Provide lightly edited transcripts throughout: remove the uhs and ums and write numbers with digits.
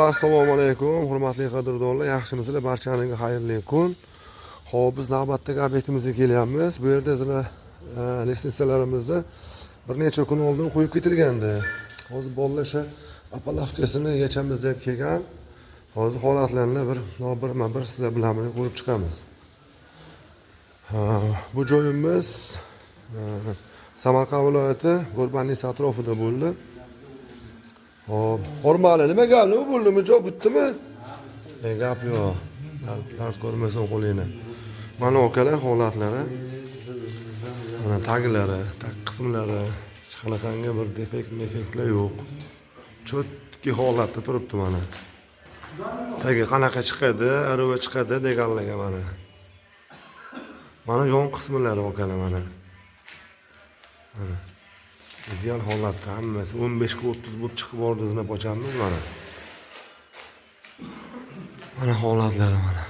Assalomu alaykum, hurmatli qadrdonlar, yaxshimisizlar? Barchangizga xayrli kun. Xo'p, biz navbatdagi obyektimizga kelyapmiz. Bu yerda sizlar listsalarimizni bir necha kun oldin qo'yib ketilgandi. Hozir bolalar o'sha apalavkasini yechamiz deb kelgan. Hozir holatlarni bir sizlar bilan birga ko'rib chiqamiz. Bu joyimiz Samarqand viloyati Go'rbannis atrofida bo'ldi. Hop, hormali nima gap, nima bo'ldimi? Joy bitdimi? Gap yo'q. Dard ko'rmasan qo'lingni. Mana okalar holatlari. Mana taglari, tag qismlari, hech qanaqangi bir defektlar yo'q. Cho'tki holatda turibdi mana. Tagi qanaqa chiqadi, arava chiqadi deganlarga mana. Mana yon qismlari okalar mana. Mana. İdeal holatda hammasi 15 ga 30 bo'lib chiqib bordi zinab ochamiz mana. Mana holatlari mana.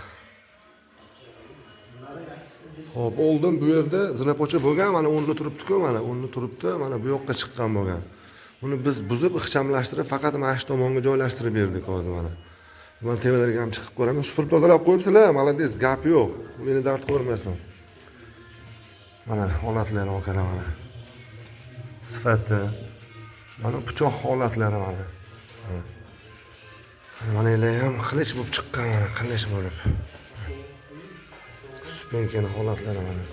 Hop, oldin bu yerda zinapocha bo'lgan, mana o'rnida turibdi-ku, mana o'rnida turibdi, mana bu yoqqa chiqqan bo'lgan. Uni biz buzib, ixchamlashtirib, faqat mana shu tomonga joylashtirib berdik hozir mana. Mana tevalarga ham chiqib ko'ramiz. Supurib tozalab qo'yibsizlar, malades, gap yo'q. Meni dard ko'rmasin. Mana holatlari okalar mana. Sifati. Mana pichoq holatlari mana. Mana elar ham qilich bo'lib chiqqan, mana qilich bo'lib. Stupenkani holatlari mana.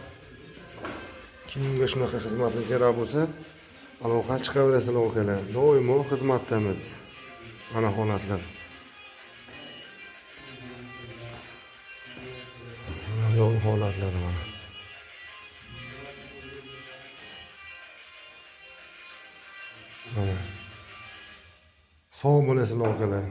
Kimga shunaqa xizmatlar kerak bo'lsa, aloqa chiqaverasizlar okalar. Doimo xizmatdamiz. Mana holatlar. Mana yo'l holatlari mana. Mana. Sog' bo'lasizlar okalar.